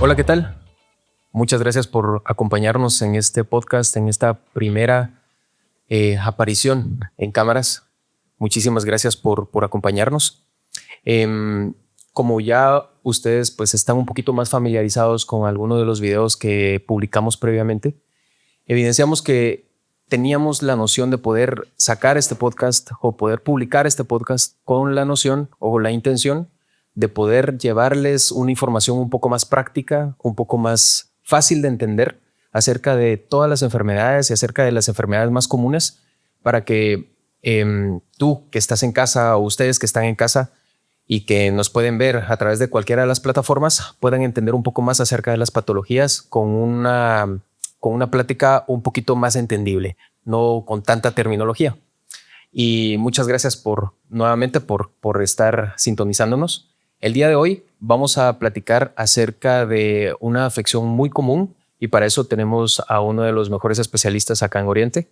Hola, ¿qué tal? Muchas gracias por acompañarnos en este podcast, en esta primera aparición en cámaras. Muchísimas gracias por acompañarnos. Como ya ustedes pues están un poquito más familiarizados con algunos de los videos que publicamos previamente, evidenciamos que teníamos la noción de poder sacar este podcast o poder publicar este podcast con la noción o la intención de poder llevarles una información un poco más práctica, un poco más fácil de entender acerca de todas las enfermedades y acerca de las enfermedades más comunes para que tú que estás en casa o ustedes que están en casa y que nos pueden ver a través de cualquiera de las plataformas puedan entender un poco más acerca de las patologías con una plática un poquito más entendible, no con tanta terminología. Y muchas gracias nuevamente por estar sintonizándonos. El día de hoy vamos a platicar acerca de una afección muy común y para eso tenemos a uno de los mejores especialistas acá en Oriente,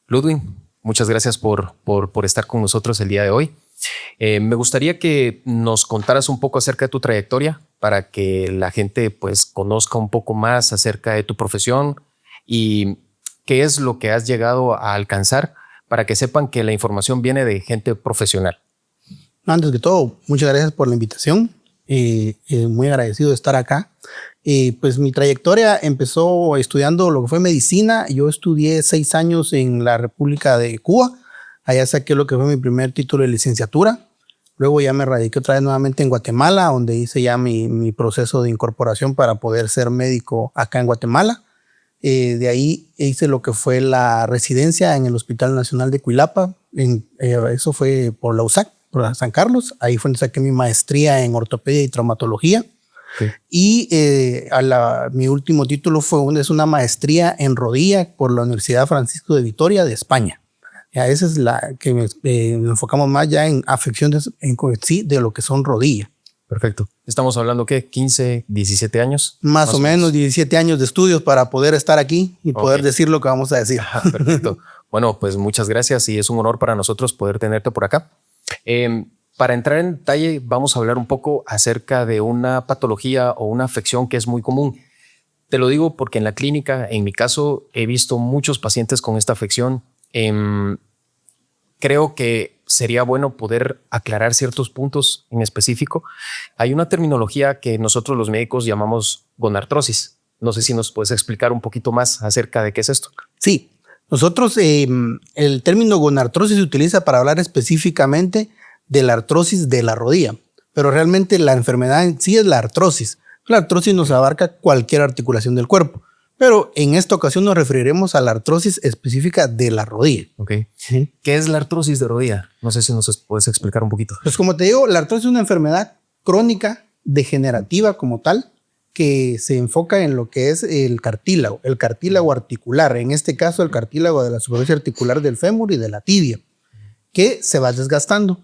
Ludwig. Muchas gracias por estar con nosotros el día de hoy. Me gustaría que nos contaras un poco acerca de tu trayectoria para que la gente pues conozca un poco más acerca de tu profesión y qué es lo que has llegado a alcanzar para que sepan que la información viene de gente profesional. Antes que todo, muchas gracias por la invitación. Muy agradecido de estar acá. Pues mi trayectoria empezó estudiando lo que fue medicina. Yo estudié 6 años en la República de Cuba. Allá saqué lo que fue mi primer título de licenciatura. Luego ya me radiqué otra vez nuevamente en Guatemala, donde hice ya mi proceso de incorporación para poder ser médico acá en Guatemala. De ahí hice lo que fue la residencia en el Hospital Nacional de Cuilapa. Eso fue por la USAC, por San Carlos. Ahí fue donde saqué mi maestría en ortopedia y traumatología. Okay. Y mi último título es una maestría en rodilla por la Universidad Francisco de Vitoria de España. Ya, esa es la que nos enfocamos más ya en afecciones sí, de lo que son rodillas. Perfecto. Estamos hablando, ¿qué? 15, 17 años. Más o menos 17 años de estudios para poder estar aquí y poder decir lo que vamos a decir. Perfecto. Bueno, pues muchas gracias y es un honor para nosotros poder tenerte por acá. Para entrar en detalle, vamos a hablar un poco acerca de una patología o una afección que es muy común. Te lo digo porque en la clínica, en mi caso, he visto muchos pacientes con esta afección. Creo que sería bueno poder aclarar ciertos puntos en específico. Hay una terminología que nosotros los médicos llamamos gonartrosis. No sé si nos puedes explicar un poquito más acerca de qué es esto. Sí, nosotros el término gonartrosis se utiliza para hablar específicamente de la artrosis de la rodilla, pero realmente la enfermedad en sí es la artrosis. La artrosis nos abarca cualquier articulación del cuerpo, pero en esta ocasión nos referiremos a la artrosis específica de la rodilla. Okay. ¿Sí? ¿Qué es la artrosis de rodilla? No sé si nos puedes explicar un poquito. Pues como te digo, la artrosis es una enfermedad crónica, degenerativa como tal, que se enfoca en lo que es el cartílago articular, en este caso el cartílago de la superficie articular del fémur y de la tibia, que se va desgastando.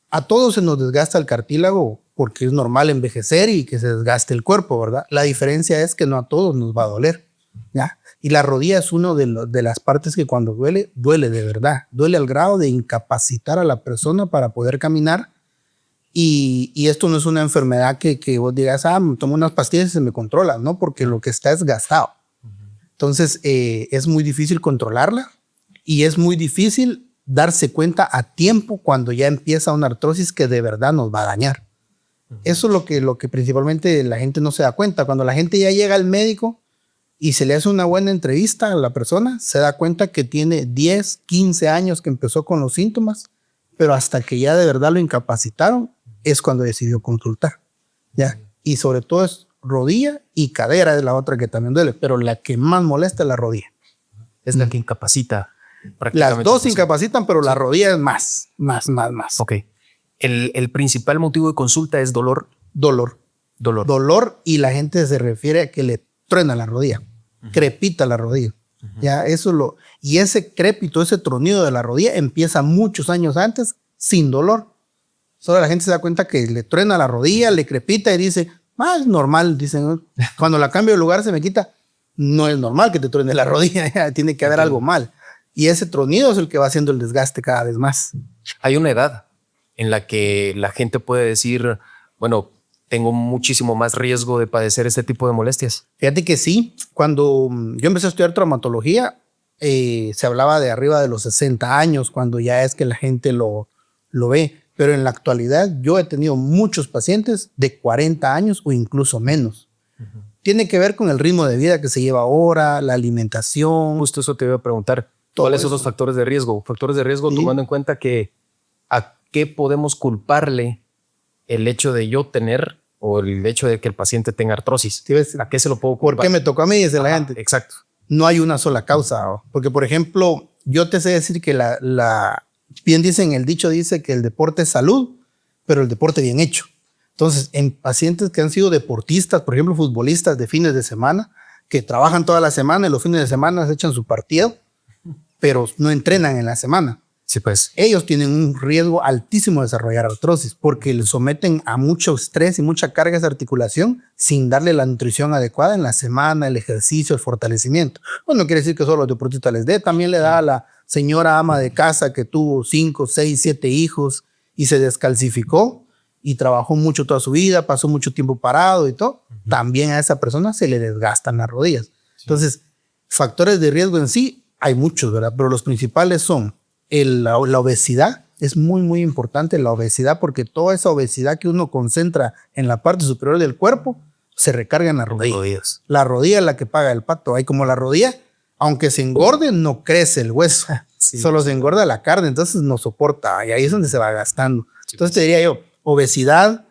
A todos se nos desgasta el cartílago porque es normal envejecer y que se desgaste el cuerpo, ¿verdad? La diferencia es que no a todos nos va a doler, ¿ya? Y la rodilla es una de las partes que cuando duele de verdad. Duele al grado de incapacitar a la persona para poder caminar. Y esto no es una enfermedad que vos digas, me tomo unas pastillas y se me controla, ¿no? Porque lo que está es gastado. Entonces, es muy difícil controlarla y es muy difícil darse cuenta a tiempo cuando ya empieza una artrosis que de verdad nos va a dañar. Eso es lo que principalmente la gente no se da cuenta. Cuando la gente ya llega al médico y se le hace una buena entrevista a la persona, se da cuenta que tiene 10, 15 años que empezó con los síntomas, pero hasta que ya de verdad lo incapacitaron es cuando decidió consultar, ¿ya? Y sobre todo es rodilla y cadera es la otra que también duele, pero la que más molesta es la rodilla. Es la que incapacita. Las dos incapacitan, pero la rodilla es más. Ok. El principal motivo de consulta es dolor. Dolor y la gente se refiere a que le truena la rodilla, crepita la rodilla. Ya eso y ese crépito, ese tronido de la rodilla empieza muchos años antes sin dolor. Solo la gente se da cuenta que le truena la rodilla, le crepita y dice, es normal. Dicen, cuando la cambio de lugar se me quita. No es normal que te truene la rodilla, tiene que haber algo mal. Y ese tronido es el que va haciendo el desgaste cada vez más. Hay una edad en la que la gente puede decir, bueno, tengo muchísimo más riesgo de padecer este tipo de molestias. Fíjate que sí, cuando yo empecé a estudiar traumatología, se hablaba de arriba de los 60 años, cuando ya es que la gente lo ve. Pero en la actualidad yo he tenido muchos pacientes de 40 años o incluso menos. Tiene que ver con el ritmo de vida que se lleva ahora, la alimentación. Justo eso te iba a preguntar. ¿Cuáles son los factores de riesgo? Factores de riesgo, sí, tomando en cuenta que a qué podemos culparle el hecho de yo tener o el hecho de que el paciente tenga artrosis. ¿Sí ves? ¿A qué se lo puedo culpar? ¿Por qué me tocó a mí? Dice la gente. Exacto. No hay una sola causa. Porque, por ejemplo, yo te sé decir que bien dicen, el dicho dice que el deporte es salud, pero el deporte bien hecho. Entonces, en pacientes que han sido deportistas, por ejemplo, futbolistas de fines de semana, que trabajan toda la semana y los fines de semana se echan su partido, pero no entrenan en la semana. Sí, pues. Ellos tienen un riesgo altísimo de desarrollar artrosis porque les someten a mucho estrés y mucha carga de articulación sin darle la nutrición adecuada en la semana, el ejercicio, el fortalecimiento. Pues no quiere decir que solo los deportistas les dé, también le da a la señora ama de casa que tuvo 5, 6, 7 hijos y se descalcificó y trabajó mucho toda su vida, pasó mucho tiempo parado y todo. También a esa persona se le desgastan las rodillas. Sí. Entonces, factores de riesgo en sí hay muchos, ¿verdad? Pero los principales son la obesidad. Es muy, muy importante la obesidad porque toda esa obesidad que uno concentra en la parte superior del cuerpo se recarga en las rodillas. La rodilla es la que paga el pato. Hay como la rodilla, aunque se engorde, no crece el hueso. Sí. Solo se engorda la carne, entonces no soporta. Y ahí es donde se va gastando. Sí, entonces te diría yo, obesidad,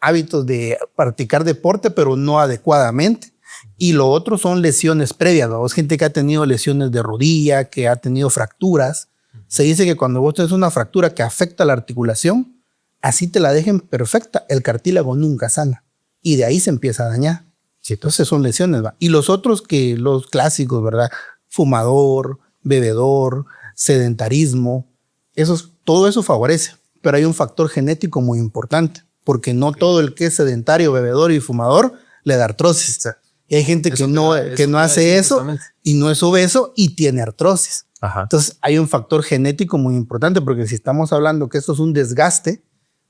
hábitos de practicar deporte, pero no adecuadamente. Y lo otro son lesiones previas, ¿no? Es gente que ha tenido lesiones de rodilla, que ha tenido fracturas. Se dice que cuando vos tenés una fractura que afecta la articulación, así te la dejen perfecta, el cartílago nunca sana. Y de ahí se empieza a dañar. Sí, entonces son lesiones, ¿va? Y los otros que los clásicos, ¿verdad? Fumador, bebedor, sedentarismo, todo eso favorece. Pero hay un factor genético muy importante, porque no todo el que es sedentario, bebedor y fumador le da artrosis. Y hay gente que no hace eso y no es obeso y tiene artrosis. Ajá. Entonces hay un factor genético muy importante, porque si estamos hablando que esto es un desgaste,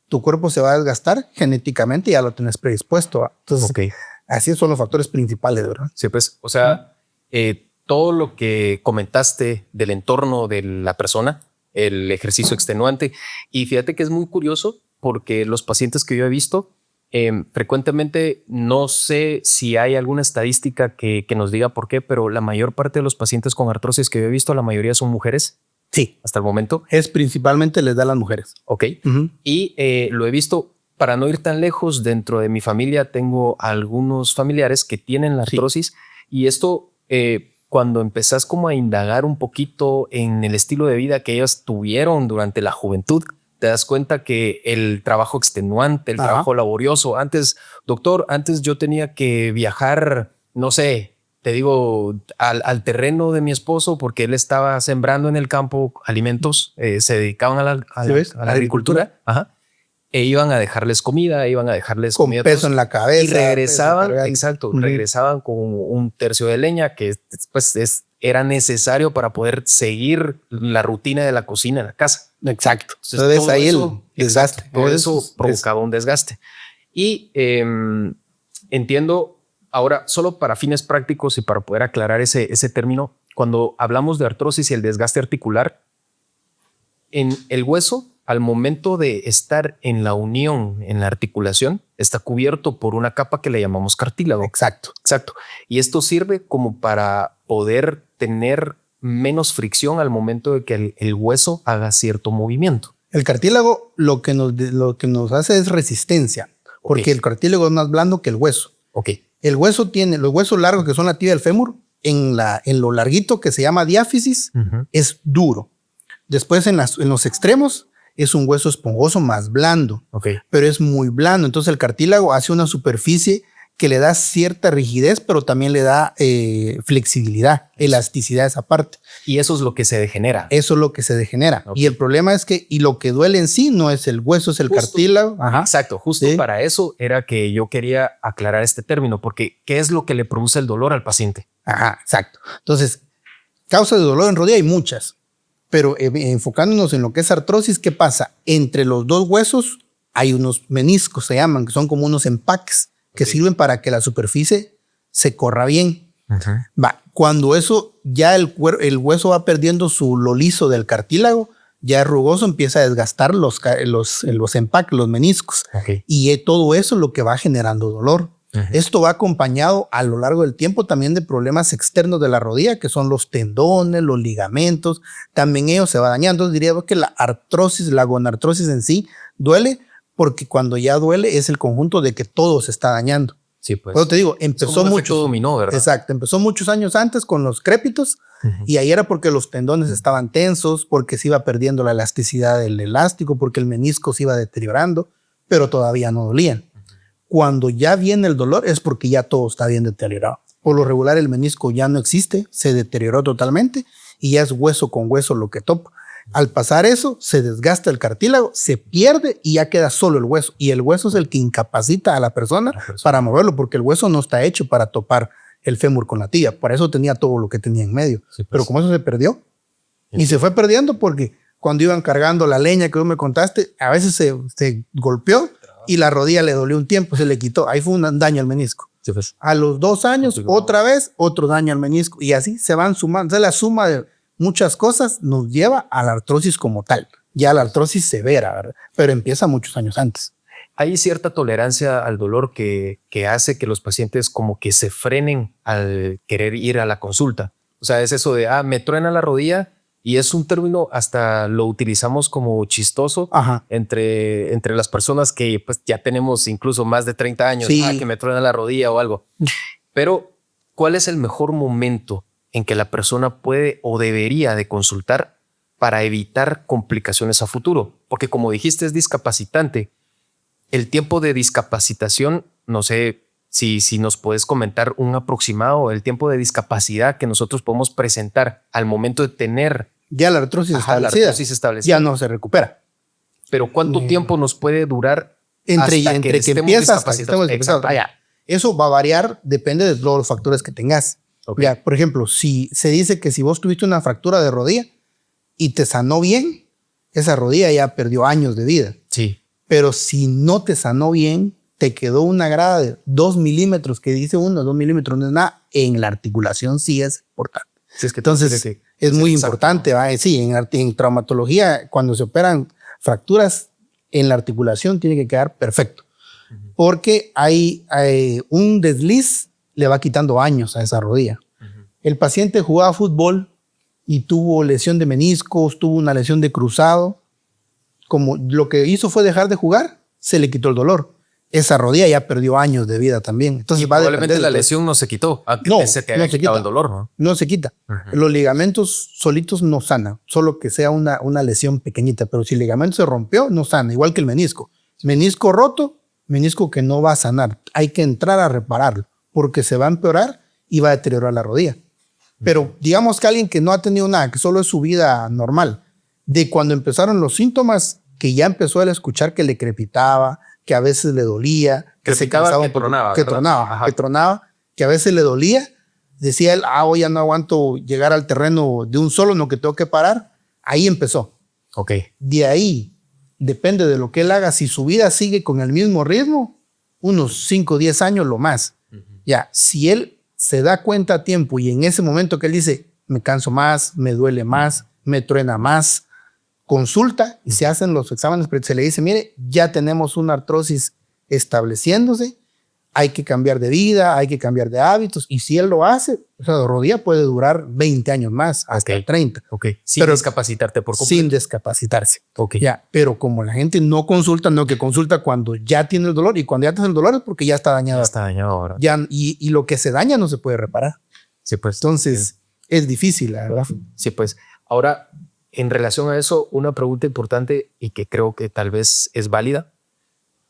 tu cuerpo se va a desgastar genéticamente y ya lo tenés predispuesto. Entonces, así son los factores principales, ¿verdad? Sí, pues, o sea, todo lo que comentaste del entorno de la persona, el ejercicio extenuante, y fíjate que es muy curioso porque los pacientes que yo he visto, frecuentemente, no sé si hay alguna estadística que nos diga por qué, pero la mayor parte de los pacientes con artrosis que yo he visto, la mayoría son mujeres. Sí. Hasta el momento. Es principalmente les da a las mujeres. Ok. Y lo he visto, para no ir tan lejos, dentro de mi familia tengo algunos familiares que tienen la artrosis, y esto, cuando empezás como a indagar un poquito en el estilo de vida que ellos tuvieron durante la juventud, te das cuenta que el trabajo extenuante, el trabajo laborioso, antes yo tenía que viajar, no sé, te digo, al terreno de mi esposo porque él estaba sembrando en el campo alimentos, se dedicaban a la agricultura. Ajá. E iban a dejarles comida, con peso en la cabeza. Y regresaban, regresaban con un tercio de leña que después era necesario para poder seguir la rutina de la cocina en la casa. Exacto. Entonces ahí el desgaste. Todo eso provocaba un desgaste. Y entiendo ahora, solo para fines prácticos y para poder aclarar ese término, cuando hablamos de artrosis y el desgaste articular, en el hueso, al momento de estar en la unión, en la articulación, está cubierto por una capa que le llamamos cartílago. Exacto. Y esto sirve como para poder tener menos fricción al momento de que el hueso haga cierto movimiento. El cartílago lo que nos hace es resistencia, porque el cartílago es más blando que el hueso. El hueso tiene los huesos largos que son la tibia del fémur, en lo larguito que se llama diáfisis, es duro. Después en los extremos es un hueso esponjoso más blando, pero es muy blando. Entonces el cartílago hace una superficie que le da cierta rigidez, pero también le da flexibilidad, elasticidad a esa parte. Y eso es lo que se degenera. Y el problema es que, y lo que duele en sí no es el hueso, es el cartílago. Exacto, justo para eso era que yo quería aclarar este término, porque ¿qué es lo que le produce el dolor al paciente? Exacto. Entonces, causas de dolor en rodilla hay muchas, pero enfocándonos en lo que es artrosis, ¿qué pasa? Entre los dos huesos hay unos meniscos, se llaman, que son como unos empaques que sirven para que la superficie se corra bien. Cuando eso ya el hueso va perdiendo lo liso del cartílago, ya es rugoso, empieza a desgastar los empaques, los meniscos. Y todo eso es lo que va generando dolor. Esto va acompañado a lo largo del tiempo también de problemas externos de la rodilla, que son los tendones, los ligamentos. También ellos se va dañando. Entonces diría que la artrosis, la gonartrosis en sí, duele porque cuando ya duele es el conjunto de que todo se está dañando. Sí, pues. Pero te digo, empezó mucho dominó, ¿verdad? Exacto, empezó muchos años antes con los crépitos y ahí era porque los tendones estaban tensos, porque se iba perdiendo la elasticidad del elástico, porque el menisco se iba deteriorando, pero todavía no dolían. Cuando ya viene el dolor es porque ya todo está bien deteriorado. Por lo regular el menisco ya no existe, se deterioró totalmente y ya es hueso con hueso lo que topa. Al pasar eso, se desgasta el cartílago, se pierde y ya queda solo el hueso. Y el hueso es el que incapacita a la persona para moverlo, porque el hueso no está hecho para topar el fémur con la tibia. Por eso tenía todo lo que tenía en medio. Sí, pues. Pero como eso se perdió, y se fue perdiendo porque cuando iban cargando la leña que tú me contaste, a veces se golpeó y la rodilla le dolió un tiempo, se le quitó. Ahí fue un daño al menisco. Sí, pues. A los 2 años, otra vez, otro daño al menisco. Y así se van sumando. O sea, la suma de muchas cosas nos lleva a la artrosis como tal. Ya la artrosis severa, ¿verdad? Pero empieza muchos años antes. Hay cierta tolerancia al dolor que hace que los pacientes como que se frenen al querer ir a la consulta. O sea, es eso de, me truena la rodilla, y es un término, hasta lo utilizamos como chistoso entre las personas que pues ya tenemos incluso más de 30 años, que me truena la rodilla o algo. Pero, ¿cuál es el mejor momento en que la persona puede o debería de consultar para evitar complicaciones a futuro? Porque como dijiste, es discapacitante. El tiempo de discapacitación, no sé si nos puedes comentar un aproximado, el tiempo de discapacidad que nosotros podemos presentar al momento de tener ya la artrosis establecida, ya no se recupera. Pero ¿cuánto tiempo nos puede durar entre que empieza hasta que estemos discapacitados? Eso va a variar, depende de todos los factores que tengas. Ya, por ejemplo, si se dice que si vos tuviste una fractura de rodilla y te sanó bien, esa rodilla ya perdió años de vida. Sí. Pero si no te sanó bien, te quedó una grada de 2 milímetros, que dice 2 milímetros no es nada, en la articulación sí es importante. Sí, es que entonces es muy importante. Sí, en traumatología, cuando se operan fracturas en la articulación, tiene que quedar perfecto. Porque hay un desliz, le va quitando años a esa rodilla. El paciente jugaba fútbol y tuvo lesión de meniscos, tuvo una lesión de cruzado. Como lo que hizo fue dejar de jugar, se le quitó el dolor. Esa rodilla ya perdió años de vida también. Entonces probablemente la lesión no se quitó. No se te había quitado el dolor, ¿no? No se quita. Los ligamentos solitos no sanan, solo que sea una lesión pequeñita. Pero si el ligamento se rompió, no sana. Igual que el menisco. Menisco roto, menisco que no va a sanar. Hay que entrar a repararlo porque se va a empeorar y va a deteriorar la rodilla. Pero digamos que alguien que no ha tenido nada, que solo es su vida normal, de cuando empezaron los síntomas, que ya empezó a escuchar que le crepitaba, que a veces le dolía, que se cansaba, que tronaba, que a veces le dolía, decía él, hoy ya no aguanto llegar al terreno de un solo, no, que tengo que parar. Ahí empezó. De ahí, depende de lo que él haga, si su vida sigue con el mismo ritmo, unos 5 o 10 años lo más. Ya, si él se da cuenta a tiempo y en ese momento que él dice, me canso más, me duele más, me truena más, consulta y se hacen los exámenes, pero se le dice, mire, ya tenemos una artrosis estableciéndose, hay que cambiar de vida, hay que cambiar de hábitos, y si él lo hace, la rodilla puede durar 20 años más, hasta 30. Sin discapacitarte por completo. Sin discapacitarse. Ya, pero como la gente no consulta, no, que consulta cuando ya tiene el dolor, y cuando ya tiene el dolor es porque ya está dañado. Ya está dañado ahora. Ya, y lo que se daña no se puede reparar. Sí, pues. Entonces, es difícil, la verdad. Sí, pues. Ahora, en relación a eso, una pregunta importante y que creo que tal vez es válida.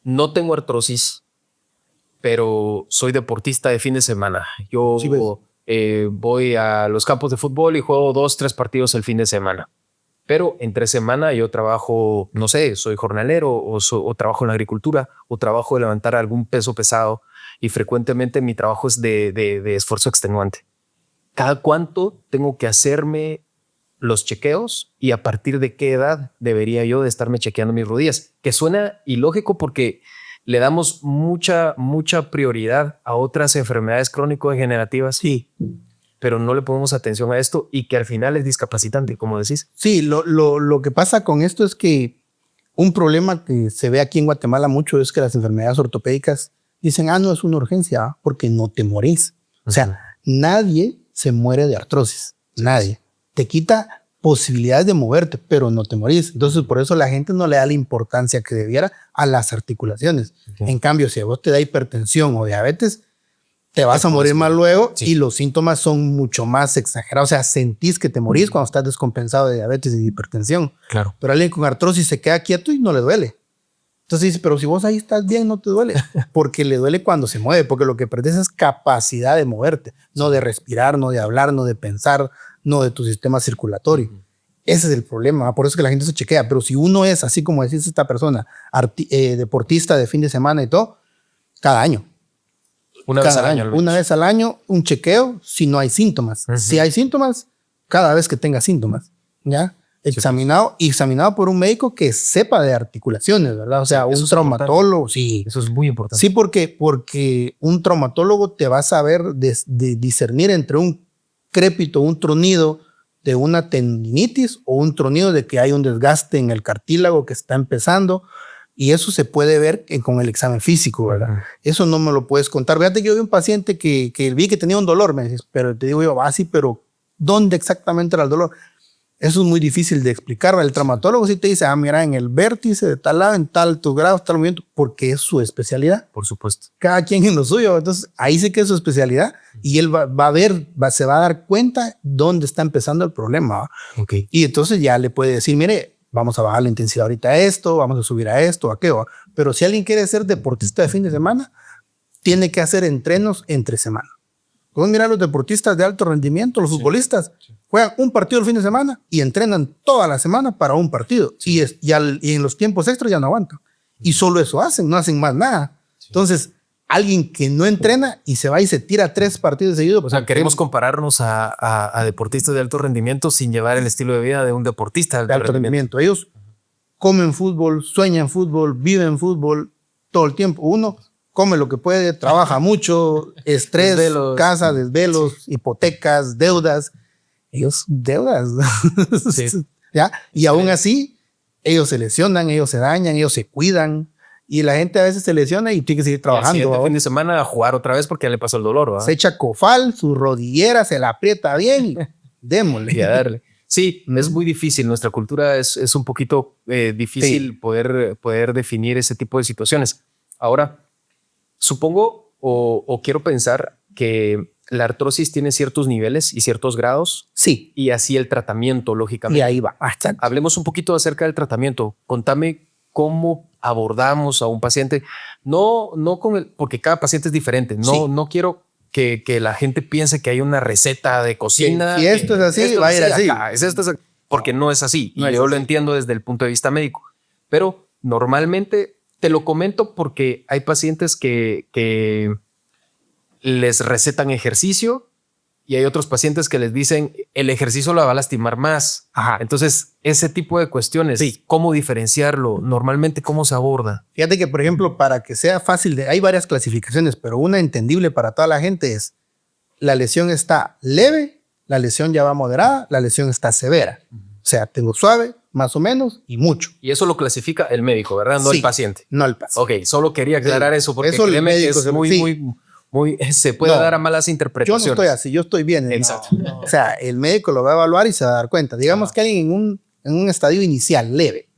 No tengo artrosis, pero soy deportista de fin de semana. Yo voy a los campos de fútbol y juego 2-3 partidos el fin de semana. Pero entre semana yo trabajo, no sé, soy jornalero o trabajo en la agricultura o trabajo de levantar algún peso pesado, y frecuentemente mi trabajo es de esfuerzo extenuante. ¿Cada cuánto tengo que hacerme los chequeos y a partir de qué edad debería yo de estarme chequeando mis rodillas, que suena ilógico porque le damos mucha prioridad a otras enfermedades crónico-degenerativas. Sí. Pero no le ponemos atención a esto y que al final es discapacitante, como decís. Sí, lo que pasa con esto es que un problema que se ve aquí en Guatemala mucho es que las enfermedades ortopédicas dicen, no es una urgencia porque no te morís. O sea, nadie se muere de artrosis. Nadie. Te quita posibilidades de moverte, pero no te morís. Entonces, por eso la gente no le da la importancia que debiera a las articulaciones. En cambio, si a vos te da hipertensión o diabetes, te vas a morir más luego y los síntomas son mucho más exagerados. O sea, sentís que te morís cuando estás descompensado de diabetes y de hipertensión. Claro. Pero alguien con artrosis se queda quieto y no le duele. Entonces dice, pero si vos ahí estás bien, no te duele. Porque le duele cuando se mueve, porque lo que perdés es capacidad de moverte, no de respirar, no de hablar, no de pensar, no de tu sistema circulatorio. Ese es el problema. Por eso es que la gente se chequea. Pero si uno es, así como decís esta persona, deportista de fin de semana y todo, cada año. Una vez al año, un chequeo si no hay síntomas. Si hay síntomas, cada vez que tenga síntomas, ¿ya? Examinado por un médico que sepa de articulaciones, ¿verdad? O sea, un traumatólogo, sí. Eso es muy importante. Sí, porque un traumatólogo te va a saber de discernir entre un crépito, un tronido de una tendinitis o un tronido de que hay un desgaste en el cartílago que está empezando. Y eso se puede ver con el examen físico, ¿verdad? Eso no me lo puedes contar. Fíjate que yo vi un paciente que vi que tenía un dolor, me dices, pero te digo yo, sí, pero ¿dónde exactamente era el dolor? Eso es muy difícil de explicar. El traumatólogo sí te dice, mira, en el vértice de tal lado, en tal grado, tal movimiento, porque es su especialidad. Por supuesto. Cada quien en lo suyo. Entonces, ahí sí que es su especialidad y él se va a dar cuenta dónde está empezando el problema. Okay. Y entonces ya le puede decir, mire, vamos a bajar la intensidad ahorita a esto, vamos a subir a esto, a aquello. Pero si alguien quiere ser deportista de fin de semana, tiene que hacer entrenos entre semana. Vos mirá los deportistas de alto rendimiento, los futbolistas, juegan un partido el fin de semana y entrenan toda la semana para un partido. Y en los tiempos extras ya no aguantan. Y solo eso hacen, no hacen más nada. Entonces, alguien que no entrena y se va y se tira 3 partidos seguidos. O sea, queremos compararnos a deportistas de alto rendimiento sin llevar el estilo de vida de un deportista de alto rendimiento. Ellos comen fútbol, sueñan fútbol, viven fútbol todo el tiempo. Uno come lo que puede, trabaja mucho, estrés, desvelos, casa, desvelos, hipotecas, deudas. Ellos deudas. Sí. ¿Ya? Y aún así, ellos se lesionan, ellos se dañan, ellos se cuidan. Y la gente a veces se lesiona y tiene que seguir trabajando. El fin de semana a jugar otra vez porque ya le pasó el dolor, ¿verdad? Se echa cofal, su rodillera se la aprieta bien y démosle. Y a darle. Sí, es muy difícil. Nuestra cultura es un poquito difícil poder definir ese tipo de situaciones. Ahora, supongo o quiero pensar que la artrosis tiene ciertos niveles y ciertos grados. Sí. Y así el tratamiento, lógicamente. Y ahí va. Hablemos un poquito acerca del tratamiento. Contame cómo abordamos a un paciente. No porque cada paciente es diferente. No quiero que la gente piense que hay una receta de cocina. Si esto es así, va a ir así. Porque no es así. No y es yo así. lo entiendo desde el punto de vista médico. Pero normalmente te lo comento porque hay pacientes que les recetan ejercicio y hay otros pacientes que les dicen el ejercicio la va a lastimar más. Ajá. Entonces, ese tipo de cuestiones, ¿cómo diferenciarlo? Normalmente, ¿cómo se aborda? Fíjate que, por ejemplo, para que sea fácil, hay varias clasificaciones, pero una entendible para toda la gente es la lesión está leve, la lesión ya va moderada, la lesión está severa. O sea, tengo suave, más o menos y mucho. Y eso lo clasifica el médico, ¿verdad? No el paciente. No el paciente. Ok, solo quería aclarar eso porque eso créeme que es médico muy se puede dar a malas interpretaciones. Yo no estoy así, yo estoy bien. Exacto. No. O sea, el médico lo va a evaluar y se va a dar cuenta. Digamos que alguien en un estadio inicial leve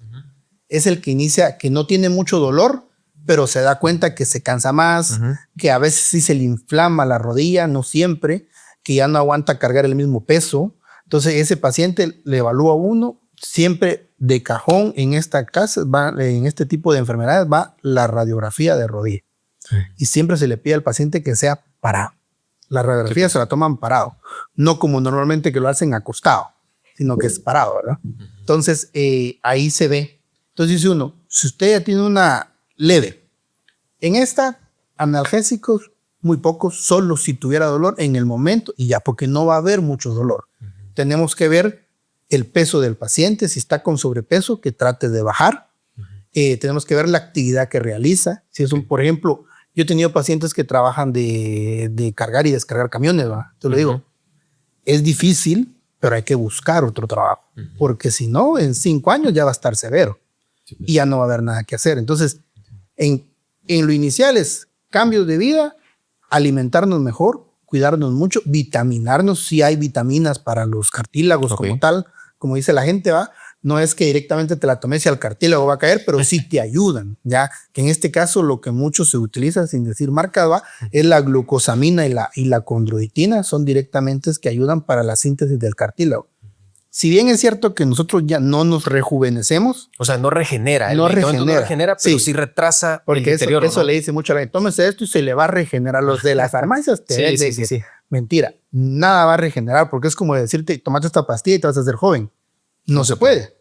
es el que inicia, que no tiene mucho dolor, pero se da cuenta que se cansa más, que a veces sí se le inflama la rodilla, no siempre, que ya no aguanta cargar el mismo peso. Entonces ese paciente le evalúa uno, siempre de cajón en esta casa, en este tipo de enfermedades va la radiografía de rodilla. Sí. Y siempre se le pide al paciente que sea parado. La radiografía se la toman parado, no como normalmente que lo hacen acostado, sino que es parado, ¿verdad? Entonces ahí se ve. Entonces dice uno, si usted ya tiene una leve, en esta analgésicos muy pocos, solo si tuviera dolor en el momento y ya, porque no va a haber mucho dolor. Tenemos que ver el peso del paciente, si está con sobrepeso, que trate de bajar. Tenemos que ver la actividad que realiza. Si es por ejemplo, yo he tenido pacientes que trabajan de cargar y descargar camiones, ¿va? Te lo digo, es difícil, pero hay que buscar otro trabajo, porque si no, en 5 años ya va a estar severo y ya no va a haber nada que hacer. Entonces, en lo inicial es cambios de vida, alimentarnos mejor, cuidarnos mucho, vitaminarnos si hay vitaminas para los cartílagos como tal, como dice la gente, ¿va? No es que directamente te la tomes y al cartílago va a caer, pero sí te ayudan, ya que en este caso lo que mucho se utiliza, sin decir marcas, ¿va? Es la glucosamina y la condroitina, son directamente que ayudan para la síntesis del cartílago. Si bien es cierto que nosotros ya no nos rejuvenecemos. O sea, no regenera. No regenera, pero sí retrasa porque el deterioro. Eso le dice mucho a la gente, tómese esto y se le va a regenerar. Los de las farmacias sí. Mentira, nada va a regenerar, porque es como decirte, tomate esta pastilla y te vas a hacer joven. No se puede.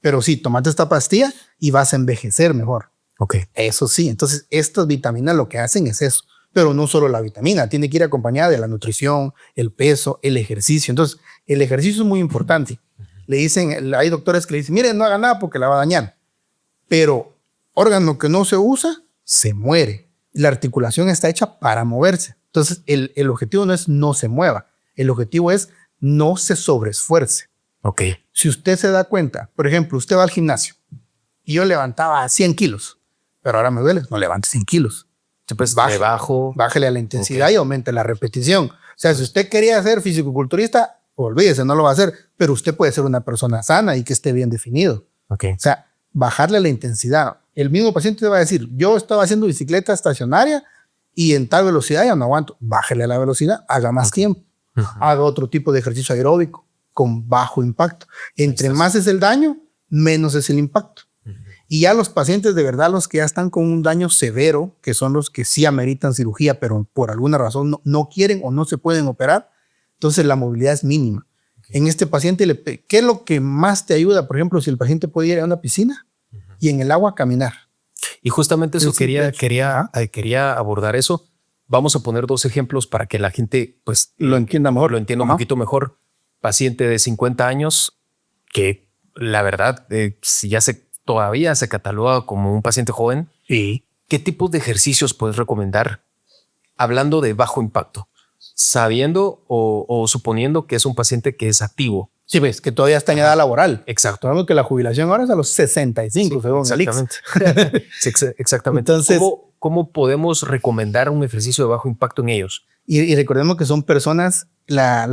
Pero sí, tomate esta pastilla y vas a envejecer mejor. Eso sí, entonces estas vitaminas lo que hacen es eso. Pero no solo la vitamina, tiene que ir acompañada de la nutrición, el peso, el ejercicio. Entonces, el ejercicio es muy importante. Le dicen, hay doctores que le dicen, miren, no haga nada porque la va a dañar. Pero órgano que no se usa, se muere. La articulación está hecha para moverse. Entonces, el objetivo no es no se mueva. El objetivo es no se sobreesfuerce. Si usted se da cuenta, por ejemplo, usted va al gimnasio y yo levantaba 100 kilos, pero ahora me duele, no levante 100 kilos. Pues bájele a la intensidad y aumente la repetición. O sea, si usted quería ser fisicoculturista, olvídese, no lo va a hacer, pero usted puede ser una persona sana y que esté bien definido. O sea, bajarle la intensidad. El mismo paciente te va a decir, yo estaba haciendo bicicleta estacionaria y en tal velocidad ya no aguanto. Bájele la velocidad, haga más tiempo, haga otro tipo de ejercicio aeróbico con bajo impacto. Entre más es el daño, menos es el impacto. Y ya los pacientes de verdad, los que ya están con un daño severo, que son los que sí ameritan cirugía, pero por alguna razón no quieren o no se pueden operar, entonces la movilidad es mínima. En este paciente, ¿qué es lo que más te ayuda? Por ejemplo, si el paciente puede ir a una piscina y en el agua caminar. Y justamente eso quería abordar eso. Vamos a poner 2 ejemplos para que la gente pues lo entienda mejor. Lo entienda un poquito mejor. Paciente de 50 años que la verdad si todavía se cataloga como un paciente joven. Sí. ¿Qué tipos de ejercicios puedes recomendar hablando de bajo impacto? Sabiendo o suponiendo que es un paciente que es activo. Sí, ves, que todavía está en edad laboral. Exacto. Sabemos que la jubilación ahora es a los 65, según exactamente. Exactamente. Entonces, ¿Cómo podemos recomendar un ejercicio de bajo impacto en ellos? Y recordemos que son personas, la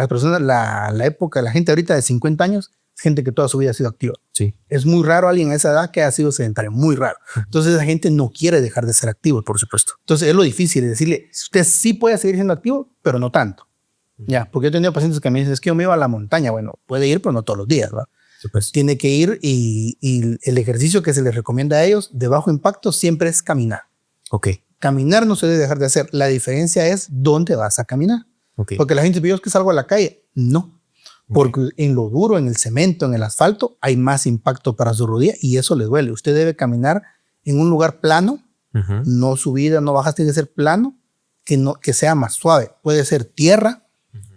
época, la gente ahorita de 50 años, es gente que toda su vida ha sido activa. Sí. Es muy raro alguien a esa edad que ha sido sedentario, muy raro. Entonces esa gente no quiere dejar de ser activo, por supuesto. Entonces es lo difícil, es decirle, usted sí puede seguir siendo activo, pero no tanto. Ya, porque yo he tenido pacientes que me dicen, es que yo me iba a la montaña. Bueno, puede ir, pero no todos los días, ¿verdad? Tiene que ir y el ejercicio que se les recomienda a ellos de bajo impacto siempre es caminar. Caminar no se debe dejar de hacer. La diferencia es dónde vas a caminar. Porque la gente dice, yo es que salgo a la calle. No. Porque en lo duro, en el cemento, en el asfalto, hay más impacto para su rodilla y eso le duele. Usted debe caminar en un lugar plano, no subida, no bajas, tiene que ser plano, que sea más suave. Puede ser tierra,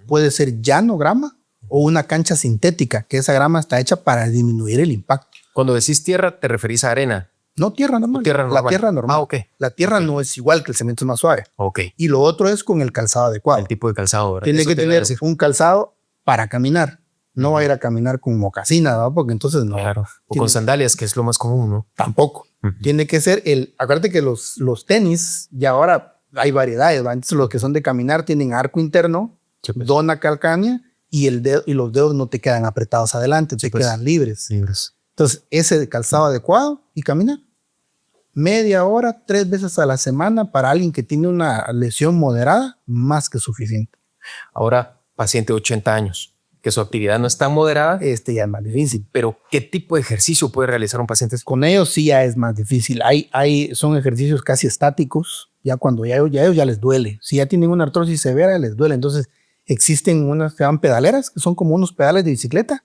puede ser llano, grama, o una cancha sintética, que esa grama está hecha para disminuir el impacto. Cuando decís tierra, ¿te referís a arena? No, tierra normal. La tierra normal. La tierra no es igual, que el cemento es más suave. Y lo otro es con el calzado adecuado. El tipo de calzado, ¿verdad? Tiene que tener un calzado para caminar. No va a ir a caminar con mocasina, ¿no? Porque entonces no. Claro. O con sandalias, que es lo más común, ¿no? Tampoco. Tiene que ser acuérdate que los tenis, ya ahora hay variedades, ¿va? Entonces los que son de caminar tienen arco interno, dona calcánea y los dedos no te quedan apretados adelante, te quedan libres. Entonces, ese calzado adecuado y caminar. Media hora, 3 veces a la semana para alguien que tiene una lesión moderada, más que suficiente. Ahora, paciente de 80 años, que su actividad no es tan moderada. Ya es más difícil. Pero, ¿qué tipo de ejercicio puede realizar un paciente? Con ellos sí ya es más difícil. Son ejercicios casi estáticos, ya cuando ya ellos ya les duele. Si ya tienen una artrosis severa, les duele. Entonces, existen unas que llaman pedaleras, que son como unos pedales de bicicleta.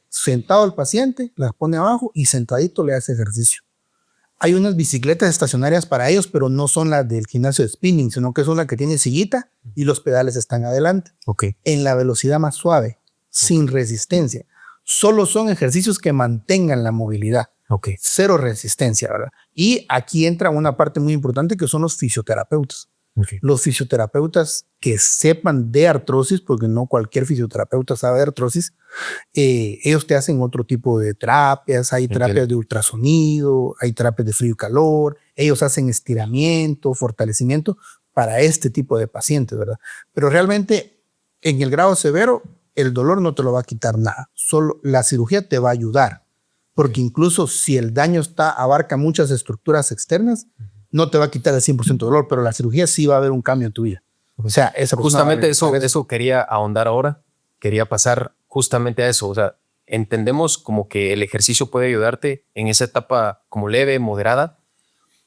Sentado el paciente, las pone abajo y sentadito le hace ejercicio. Hay unas bicicletas estacionarias para ellos, pero no son las del gimnasio de spinning, sino que son las que tiene sillita y los pedales están adelante. En la velocidad más suave, sin resistencia. solo son ejercicios que mantengan la movilidad. Ok. Cero resistencia, ¿verdad? Y aquí entra una parte muy importante que son los fisioterapeutas. Okay. Los fisioterapeutas que sepan de artrosis, porque no cualquier fisioterapeuta sabe de artrosis, ellos te hacen otro tipo de terapias. Hay terapias de ultrasonido, hay terapias de frío y calor. Ellos hacen estiramiento, fortalecimiento para este tipo de pacientes, ¿verdad? Pero realmente en el grado severo, el dolor no te lo va a quitar nada. Solo la cirugía te va a ayudar. Porque incluso si el daño abarca muchas estructuras externas, no te va a quitar el 100% de dolor, pero la cirugía sí va a haber un cambio en tu vida. O sea, justamente eso quería ahondar ahora. Quería pasar justamente a eso. O sea, entendemos como que el ejercicio puede ayudarte en esa etapa como leve, moderada,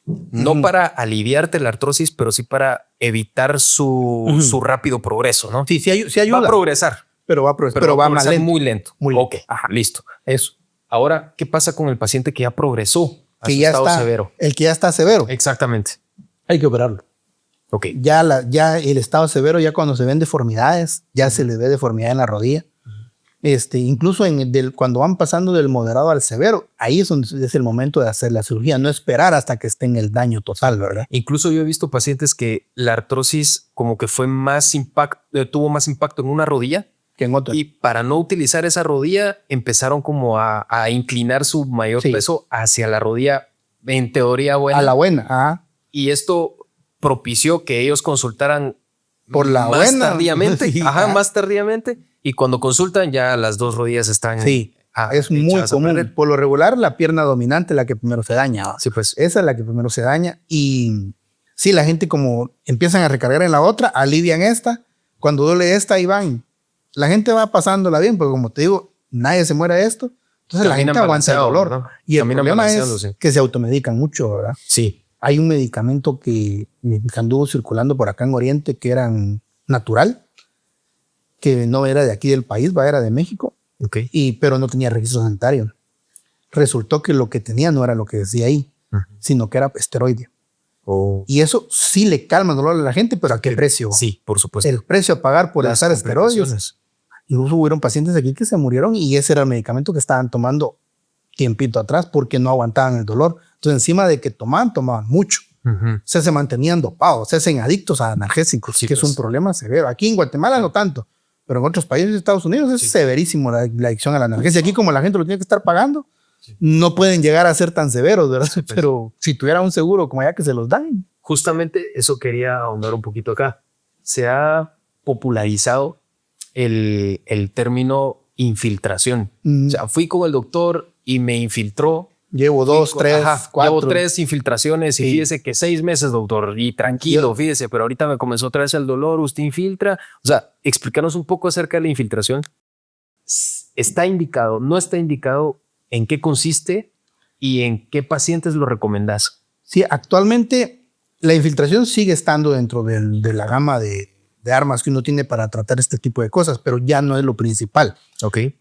no para aliviarte la artrosis, pero sí para evitar su rápido progreso, ¿no? Sí ayuda. Va a progresar. Pero va a progresar, pero va más lento. Muy lento. Muy lento. Ok, ajá, listo. Eso. Ahora, ¿qué pasa con el paciente que ya progresó a su estado severo? El que ya está severo. Exactamente. Hay que operarlo. Ok. Ya el estado severo, ya cuando se ven deformidades, ya se le ve deformidad en la rodilla. Incluso cuando van pasando del moderado al severo, ahí es donde es el momento de hacer la cirugía, no esperar hasta que esté en el daño total, ¿verdad? Incluso yo he visto pacientes que la artrosis como que tuvo más impacto en una rodilla que en otra. Y para no utilizar esa rodilla, empezaron como a inclinar su mayor peso hacia la rodilla, en teoría buena. A la buena, ajá. Y esto propició que ellos consultaran por la más buena. Tardíamente. Sí, más tardíamente. Y cuando consultan, ya las dos rodillas están. Sí, es muy común. Por lo regular, la pierna dominante es la que primero se daña. Sí, pues. Esa es la que primero se daña. Y sí, la gente como empiezan a recargar en la otra, alivian esta. Cuando duele esta, ahí van. La gente va pasándola bien, porque como te digo, nadie se muere de esto. Entonces la gente aguanta el dolor. ¿No? Y el problema es que se automedican mucho, ¿verdad? Sí. Hay un medicamento que anduvo circulando por acá en Oriente que era natural, que no era de aquí del país, era de México, pero no tenía registro sanitario. Resultó que lo que tenía no era lo que decía ahí, sino que era esteroide. Oh. Y eso sí le calma el dolor a la gente, pero ¿a qué precio? Sí, por supuesto. El precio a pagar por usar esteroides. Incluso hubieron pacientes aquí que se murieron y ese era el medicamento que estaban tomando tiempito atrás porque no aguantaban el dolor. Entonces, encima de que tomaban mucho. O sea, se mantenían dopados, se hacen adictos a analgésicos, que es un problema severo. Aquí en Guatemala no tanto, pero en otros países de Estados Unidos es severísimo la adicción a la analgesia. Aquí, como la gente lo tiene que estar pagando, no pueden llegar a ser tan severos, ¿verdad? Sí, pues. Pero si tuviera un seguro como allá que se los dan. Justamente eso quería ahondar un poquito acá. Se ha popularizado el término infiltración. O sea, fui con el doctor y me infiltró. Llevo 2, 3, 4. Llevo 3 infiltraciones y fíjese que 6 meses, doctor, y tranquilo, fíjese, pero ahorita me comenzó otra vez el dolor, usted infiltra. O sea, explícanos un poco acerca de la infiltración. ¿Está indicado? ¿No está indicado? ¿En qué consiste y en qué pacientes lo recomendás? Sí, actualmente la infiltración sigue estando dentro de la gama de armas que uno tiene para tratar este tipo de cosas, pero ya no es lo principal.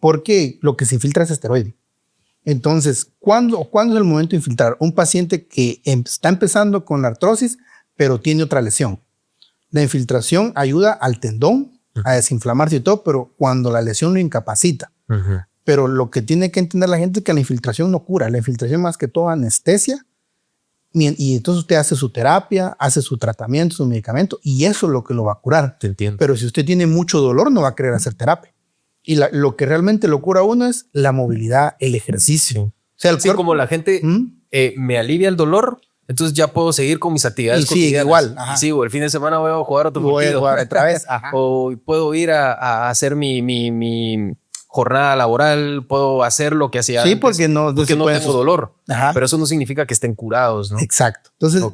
Porque lo que se infiltra es esteroide. Entonces, ¿cuándo es el momento de infiltrar? Un paciente que está empezando con la artrosis, pero tiene otra lesión. La infiltración ayuda al tendón a desinflamarse y todo, pero cuando la lesión lo incapacita. Pero lo que tiene que entender la gente es que la infiltración no cura. La infiltración más que todo anestesia. Y entonces usted hace su terapia, hace su tratamiento, su medicamento, y eso es lo que lo va a curar. Te entiendo. Pero si usted tiene mucho dolor, no va a querer hacer terapia. Y lo que realmente lo cura a uno es la movilidad, el ejercicio. O sea, el cuerpo, como la gente me alivia el dolor, entonces ya puedo seguir con mis actividades cotidianas. Igual. Y sigo, el fin de semana voy a jugar otro partido. Voy a jugar otra vez. O puedo ir a hacer mi jornada laboral, puedo hacer lo que hacía antes. Porque no tengo dolor. Pero eso no significa que estén curados, ¿no? Exacto. Entonces,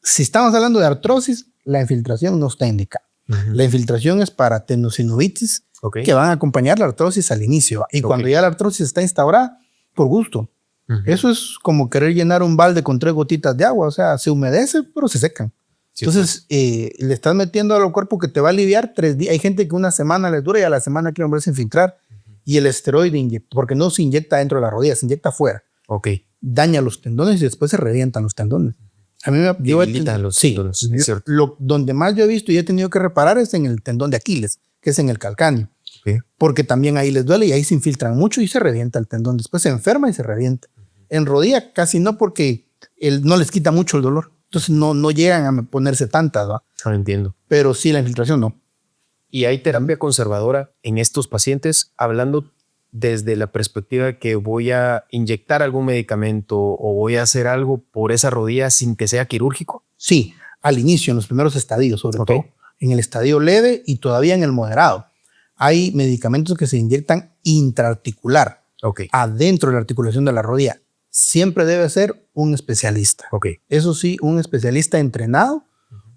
si estamos hablando de artrosis, la infiltración no está indicada. La infiltración es para tendinosis que van a acompañar la artrosis al inicio. Y cuando ya la artrosis está instaurada, por gusto. Eso es como querer llenar un balde con 3 gotitas de agua. O sea, se humedece, pero se secan. Sí, entonces, le estás metiendo al cuerpo que te va a aliviar 3 días. Hay gente que una semana les dura y a la semana quieren volverse a infiltrar. Y el esteroide porque no se inyecta dentro de la rodilla, se inyecta afuera. Daña los tendones y después se revientan los tendones. A mí me debilitan los tendones. Donde más yo he visto y he tenido que reparar es en el tendón de Aquiles, que es en el calcáneo. Okay. Porque también ahí les duele y ahí se infiltran mucho y se revienta el tendón. Después se enferma y se revienta. En rodilla casi no, porque no les quita mucho el dolor. Entonces no llegan a ponerse tantas, ¿va? No entiendo. Pero sí, la infiltración no. ¿Y hay terapia conservadora en estos pacientes? Hablando desde la perspectiva de que voy a inyectar algún medicamento o voy a hacer algo por esa rodilla sin que sea quirúrgico. Sí, al inicio, en los primeros estadios, sobre Okay. todo. En el estadio leve y todavía en el moderado. Hay medicamentos que se inyectan intraarticular, Okay. adentro de la articulación de la rodilla. Siempre debe ser un especialista. Okay. Eso sí, un especialista entrenado,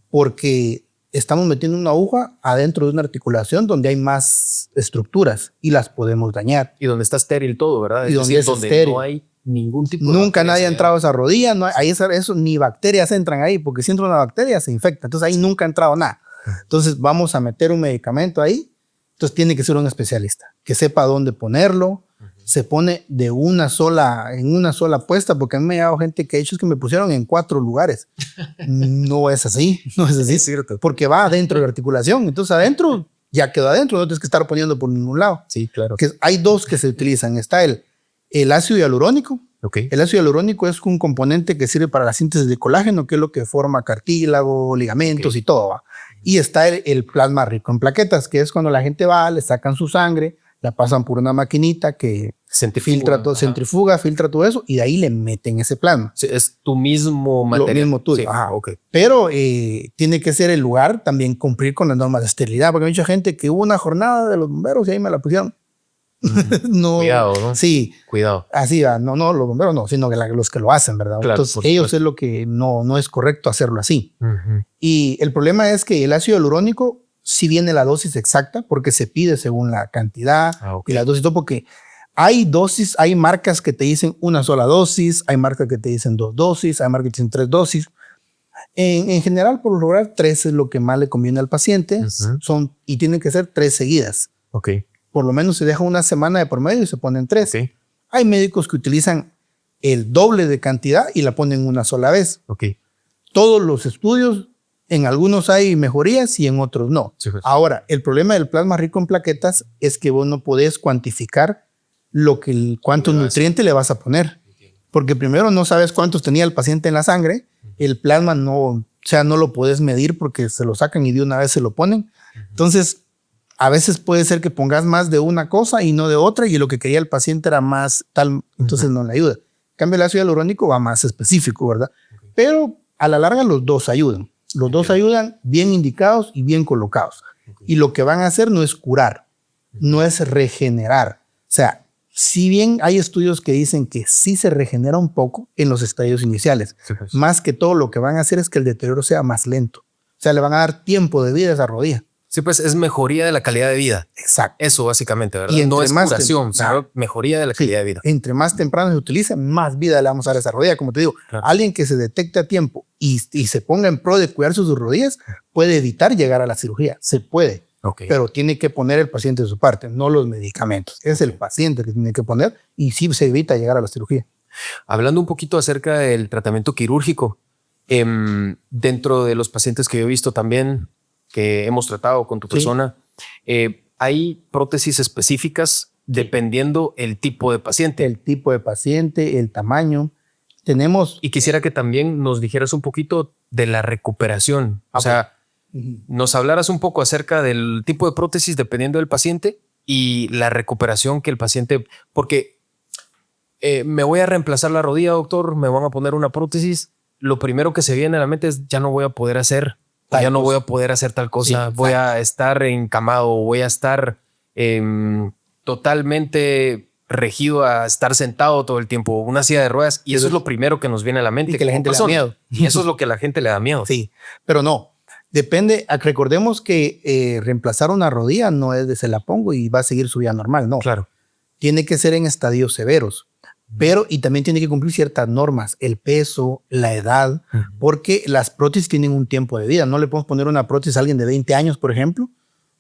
porque estamos metiendo una aguja adentro de una articulación donde hay más estructuras y las podemos dañar. Y donde está estéril todo, ¿verdad? Y donde es donde estéril. no hay ningún tipo de Nunca bacterias nadie ha allá. entrado a esa rodilla, no hay eso, ni bacterias entran ahí, porque si entra una bacteria se infecta. Entonces ahí nunca ha entrado nada. Entonces vamos a meter un medicamento ahí. Entonces tiene que ser un especialista que sepa dónde ponerlo. Se pone en una sola puesta, porque a mí me ha llegado gente que ha dicho que me pusieron en 4 lugares. No es así, no es así. Es cierto. Porque va adentro de la articulación. Entonces adentro ya quedó adentro, no tienes que estar poniendo por ningún lado. Sí, claro. Hay 2 que se utilizan. Está el ácido hialurónico. Okay. El ácido hialurónico es un componente que sirve para la síntesis de colágeno, que es lo que forma cartílago, ligamentos y todo, ¿va? Y está el plasma rico en plaquetas, que es cuando la gente va, le sacan su sangre, la pasan por una maquinita que filtra todo, centrifuga, filtra todo eso, y de ahí le meten ese plasma. Sí, es tu mismo material. Lo mismo tuyo. Sí. Ajá. Okay. Pero tiene que ser el lugar también cumplir con las normas de esterilidad, porque hay mucha gente que hubo una jornada de los bomberos y ahí me la pusieron. No, Cuidado, ¿no? Sí. Cuidado. Así va. No, los bomberos no, sino que los que lo hacen, ¿verdad? Claro, entonces ellos es lo que no es correcto hacerlo así. Y el problema es que el ácido hialurónico sí viene la dosis exacta, porque se pide según la cantidad Okay. y la dosis, porque hay dosis, hay marcas que te dicen una sola dosis, hay marcas que te dicen 2 dosis, hay marcas que te dicen 3 dosis. En general, por lo general, 3 es lo que más le conviene al paciente, y tienen que ser 3 seguidas. Okay. Por lo menos se deja una semana de por medio y se ponen 3. Okay. Hay médicos que utilizan el doble de cantidad y la ponen una sola vez. Okay. Todos los estudios, en algunos hay mejorías y en otros no. Sí, pues. Ahora, el problema del plasma rico en plaquetas es que vos no podés cuantificar cuántos nutrientes le vas a poner. Porque primero no sabes cuántos tenía el paciente en la sangre. El plasma no lo podés medir porque se lo sacan y de una vez se lo ponen. Entonces, a veces puede ser que pongas más de una cosa y no de otra, y lo que quería el paciente era más tal, entonces no le ayuda. En cambio, el ácido hialurónico va más específico, ¿verdad? Okay. Pero a la larga los dos ayudan. Los dos ayudan bien indicados y bien colocados. Okay. Y lo que van a hacer no es curar, no es regenerar. O sea, si bien hay estudios que dicen que sí se regenera un poco en los estadios iniciales, más que todo lo que van a hacer es que el deterioro sea más lento. O sea, le van a dar tiempo de vida a esa rodilla. Sí, pues es mejoría de la calidad de vida. Exacto. Eso básicamente, ¿verdad? Y no es más curación, sino mejoría de la calidad de vida. Entre más temprano se utilice, más vida le vamos a dar a esa rodilla. Como te digo, alguien que se detecte a tiempo y se ponga en pro de cuidarse sus rodillas, puede evitar llegar a la cirugía. Se puede, pero tiene que poner el paciente de su parte, no los medicamentos. Es el paciente que tiene que poner, y sí se evita llegar a la cirugía. Hablando un poquito acerca del tratamiento quirúrgico, dentro de los pacientes que yo he visto también, que hemos tratado con tu persona, hay prótesis específicas dependiendo el tipo de paciente. El tipo de paciente, el tamaño. Tenemos... Y quisiera que también nos dijeras un poquito de la recuperación. O sea, nos hablaras un poco acerca del tipo de prótesis dependiendo del paciente y la recuperación que el paciente... Porque me voy a reemplazar la rodilla, doctor, me van a poner una prótesis. Lo primero que se viene a la mente es ya no voy a poder hacer... ya no voy a poder hacer tal cosa, voy a estar encamado, voy a estar totalmente regido a estar sentado todo el tiempo, una silla de ruedas, y eso es lo primero que nos viene a la mente. Y que la gente le da miedo. Y eso es lo que a la gente le da miedo. Sí, pero no. Depende, recordemos que reemplazar una rodilla no es de se la pongo y va a seguir su vida normal, no. Claro. Tiene que ser en estadios severos. Pero, y también tiene que cumplir ciertas normas, el peso, la edad, porque las prótesis tienen un tiempo de vida. No le podemos poner una prótesis a alguien de 20 años, por ejemplo,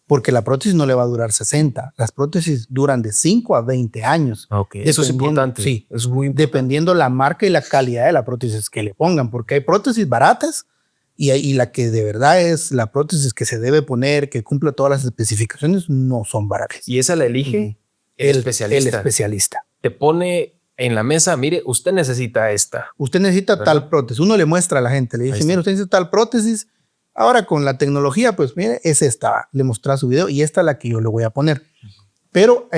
porque la prótesis no le va a durar 60. Las prótesis duran de 5 a 20 años. Okay. Eso es importante. Sí, es muy importante. Dependiendo la marca y la calidad de la prótesis que le pongan, porque hay prótesis baratas Y la que de verdad es la prótesis que se debe poner, que cumpla todas las especificaciones, no son baratas. Y esa la elige el especialista. El especialista. Te pone en la mesa, mire, usted necesita esta. Usted necesita ¿verdad? tal prótesis. Uno le muestra a la gente, le dice, mire, usted necesita tal prótesis. Ahora con la tecnología, pues mire, es esta. Le mostré su video y esta es la que yo le voy a poner. Pero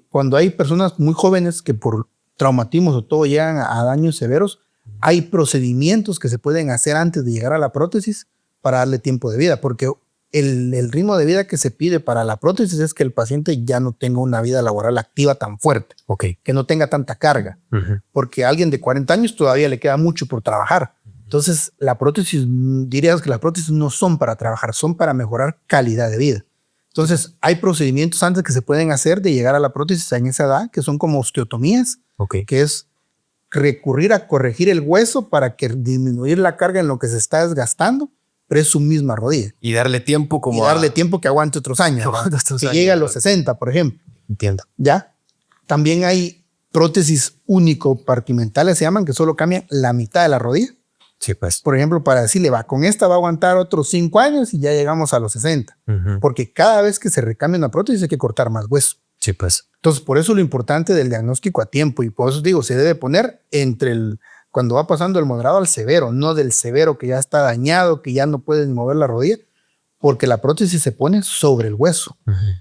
cuando hay personas muy jóvenes que por traumatismos o todo llegan a daños severos, hay procedimientos que se pueden hacer antes de llegar a la prótesis para darle tiempo de vida, porque el ritmo de vida que se pide para la prótesis es que el paciente ya no tenga una vida laboral activa tan fuerte, que no tenga tanta carga, porque a alguien de 40 años todavía le queda mucho por trabajar. Entonces, la prótesis, dirías que las prótesis no son para trabajar, son para mejorar calidad de vida. Entonces, hay procedimientos antes que se pueden hacer de llegar a la prótesis en esa edad, que son como osteotomías, que es recurrir a corregir el hueso para que disminuir la carga en lo que se está desgastando, pero es su misma rodilla. Y darle tiempo como darle tiempo que aguante otros años. Que llegue a los 60, por ejemplo. Entiendo. ¿Ya? También hay prótesis único-compartimentales, se llaman, que solo cambian la mitad de la rodilla. Sí, pues. Por ejemplo, para decirle, con esta va a aguantar otros 5 años y ya llegamos a los 60. Porque cada vez que se recambia una prótesis hay que cortar más hueso. Sí, pues. Entonces, por eso lo importante del diagnóstico a tiempo, y por eso digo, se debe poner cuando va pasando del moderado al severo, no del severo que ya está dañado, que ya no puede ni mover la rodilla, porque la prótesis se pone sobre el hueso.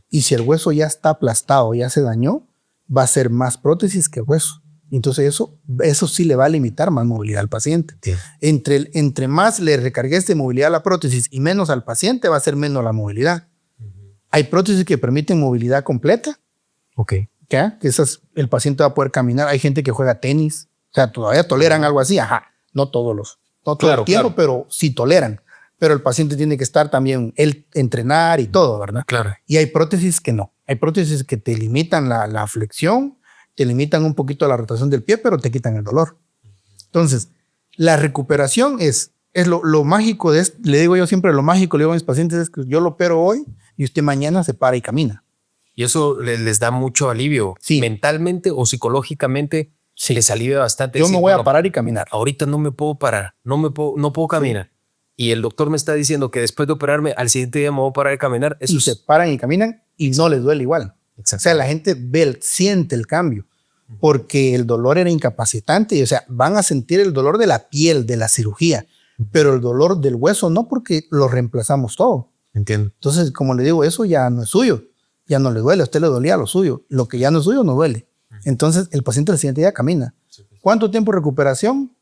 Y si el hueso ya está aplastado, ya se dañó, va a ser más prótesis que hueso. Entonces eso sí le va a limitar más movilidad al paciente. Sí. Entre más le recargues de movilidad a la prótesis y menos al paciente, va a ser menos la movilidad. Hay prótesis que permiten movilidad completa. Que el paciente va a poder caminar. Hay gente que juega tenis. O sea, todavía toleran algo así. No todos no todo el tiempo, pero sí toleran. Pero el paciente tiene que estar también, él entrenar y todo, ¿verdad? Claro. Y hay prótesis que no. Hay prótesis que te limitan la flexión, te limitan un poquito la rotación del pie, pero te quitan el dolor. Entonces, la recuperación es lo mágico de esto. Le digo yo siempre, lo mágico, le digo a mis pacientes, es que yo lo opero hoy y usted mañana se para y camina. Y eso les da mucho alivio. Sí. Mentalmente o psicológicamente les alivia bastante. Yo me voy a parar y caminar. Ahorita no me puedo parar, no puedo caminar. Y el doctor me está diciendo que después de operarme, al siguiente día me voy a parar y caminar. Y se paran y caminan y no les duele igual. O sea, la gente siente el cambio, porque el dolor era incapacitante. O sea, van a sentir el dolor de la piel, de la cirugía, pero el dolor del hueso no, porque lo reemplazamos todo. Entiendo. Entonces, como le digo, eso ya no es suyo, ya no le duele. A usted le dolía lo suyo. Lo que ya no es suyo no duele. Entonces, el paciente al siguiente día camina. ¿Cuánto tiempo de recuperación?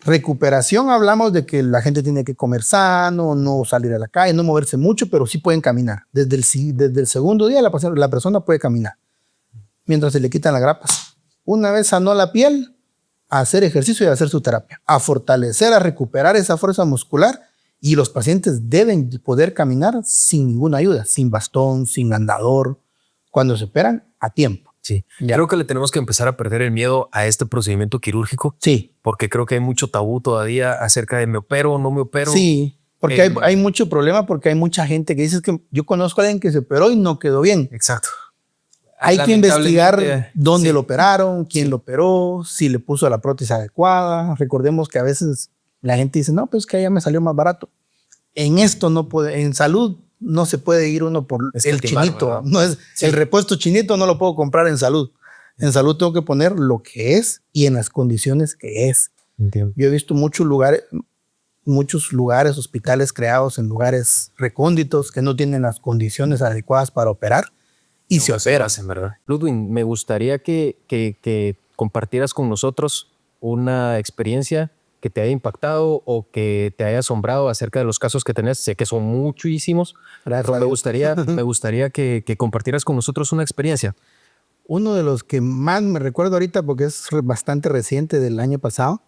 Recuperación, hablamos de que la gente tiene que comer sano, no salir a la calle, no moverse mucho, pero sí pueden caminar. Desde el segundo día la persona puede caminar, mientras se le quitan las grapas. Una vez sanó la piel, a hacer ejercicio y a hacer su terapia, a fortalecer, a recuperar esa fuerza muscular, y los pacientes deben poder caminar sin ninguna ayuda, sin bastón, sin andador, cuando se operan a tiempo. Sí. Creo que le tenemos que empezar a perder el miedo a este procedimiento quirúrgico. Sí. Porque creo que hay mucho tabú todavía acerca de me opero o no me opero. Sí, porque hay mucho problema, porque hay mucha gente que dice que yo conozco a alguien que se operó y no quedó bien. Exacto. Hay que investigar dónde lo operaron, quién lo operó, si le puso la prótesis adecuada. Recordemos que a veces la gente dice, no, pues que ya me salió más barato. En esto no puede, en salud no se puede ir uno por el chinito, ¿verdad? No es el repuesto chinito, no lo puedo comprar en salud. En salud tengo que poner lo que es y en las condiciones que es. Entiendo. Yo he visto muchos lugares, hospitales creados en lugares recónditos que no tienen las condiciones adecuadas para operar y se operan. En verdad. Ludwin, me gustaría que compartieras con nosotros una experiencia que te haya impactado o que te haya asombrado acerca de los casos que tenés. Sé que son muchísimos, pero me gustaría que compartieras con nosotros una experiencia. Uno de los que más me recuerdo ahorita, porque es bastante reciente, del año pasado,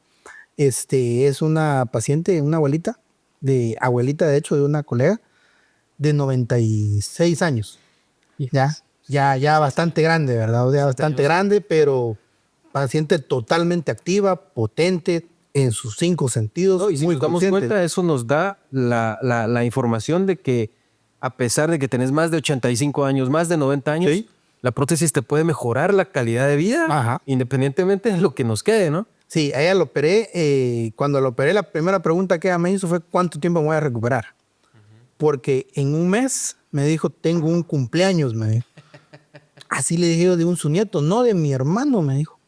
es una paciente, una abuelita de hecho de una colega de 96 años. Ya bastante grande, ¿verdad? Ya bastante grande, pero paciente totalmente activa, potente, en sus 5 sentidos. No, y si nos damos cuenta, eso nos da la información de que a pesar de que tenés más de 85 años, más de 90 años, la prótesis te puede mejorar la calidad de vida, independientemente de lo que nos quede, ¿no? Sí, a ella lo operé. Cuando lo operé, la primera pregunta que ella me hizo fue ¿cuánto tiempo me voy a recuperar? Porque en un mes me dijo, tengo un cumpleaños, me dijo. Así le dije yo, de un su nieto, no de mi hermano, me dijo.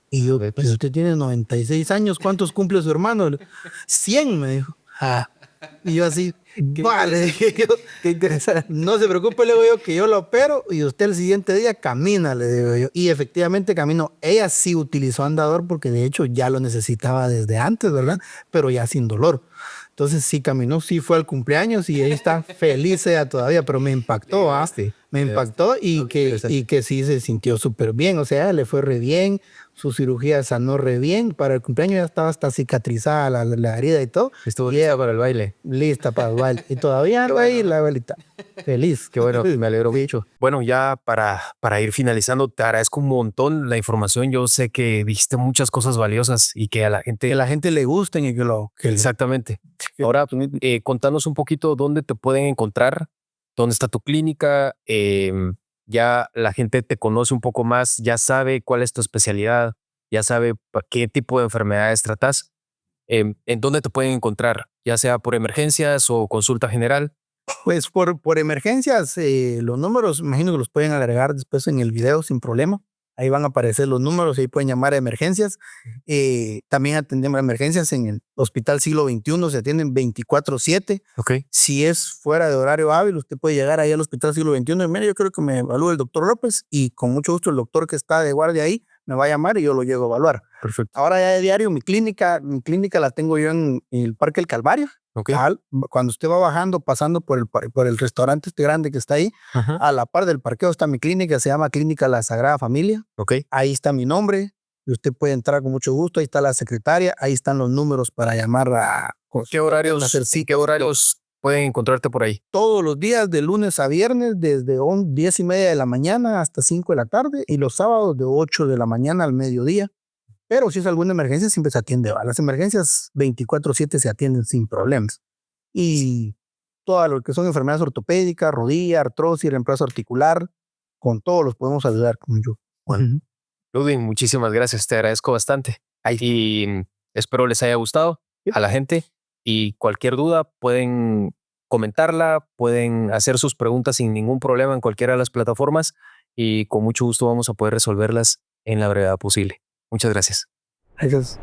Y yo, pues usted tiene 96 años, ¿cuántos cumple su hermano? 100, me dijo. Ah. Y yo así, vale, dije yo, Qué interesante. no se preocupe, le digo yo, que yo lo opero y usted el siguiente día camina, le digo yo. Y efectivamente caminó. Ella sí utilizó andador porque de hecho ya lo necesitaba desde antes, ¿verdad? Pero ya sin dolor. Entonces sí caminó, sí fue al cumpleaños y ahí está feliz ella todavía, pero me impactó, ¿ah? Me impactó y que sí se sintió súper bien, o sea, le fue re bien, su cirugía sanó re bien, para el cumpleaños ya estaba hasta cicatrizada la herida y todo. Estuvo lista para el baile. Lista para el baile. Y todavía anda ahí la abuelita. Feliz. Qué bueno, me alegro mucho. Bueno, ya para ir finalizando, te agradezco un montón la información. Yo sé que dijiste muchas cosas valiosas y que a la gente... Que la gente le gusten y que lo... Exactamente. Ahora, contanos un poquito dónde te pueden encontrar, dónde está tu clínica. Ya la gente te conoce un poco más, ya sabe cuál es tu especialidad, ya sabe qué tipo de enfermedades tratas. ¿En dónde te pueden encontrar? Ya sea por emergencias o consulta general. Pues por emergencias, los números, imagino que los pueden agregar después en el video sin problema. Ahí van a aparecer los números y ahí pueden llamar a emergencias. También atendemos emergencias en el Hospital Siglo XXI, se atienden 24/7. Okay. Si es fuera de horario hábil, usted puede llegar ahí al Hospital Siglo XXI. Y mira, yo creo que me evalúe el doctor López y con mucho gusto el doctor que está de guardia ahí me va a llamar y yo lo llego a evaluar. Perfecto. Ahora ya de diario, mi clínica la tengo yo en el Parque El Calvario. Okay. Cuando usted va bajando, pasando por el restaurante este grande que está ahí, a la par del parqueo está mi clínica, se llama Clínica La Sagrada Familia. Okay. Ahí está mi nombre y usted puede entrar con mucho gusto. Ahí está la secretaria, ahí están los números para llamar a... ¿Qué horarios pueden encontrarte por ahí? Todos los días, de lunes a viernes, desde 10:30 de la mañana hasta 5 de la tarde y los sábados de 8 de la mañana al mediodía. Pero si es alguna emergencia, siempre se atiende. Las emergencias 24/7 se atienden sin problemas. Y todas lo que son enfermedades ortopédicas, rodilla, artrosis, reemplazo articular, con todos los podemos ayudar. Con yo. Bueno, Ludwig, muchísimas gracias. Te agradezco bastante. Y espero les haya gustado a la gente. Y cualquier duda pueden comentarla, pueden hacer sus preguntas sin ningún problema en cualquiera de las plataformas. Y con mucho gusto vamos a poder resolverlas en la brevedad posible. Muchas gracias. Gracias.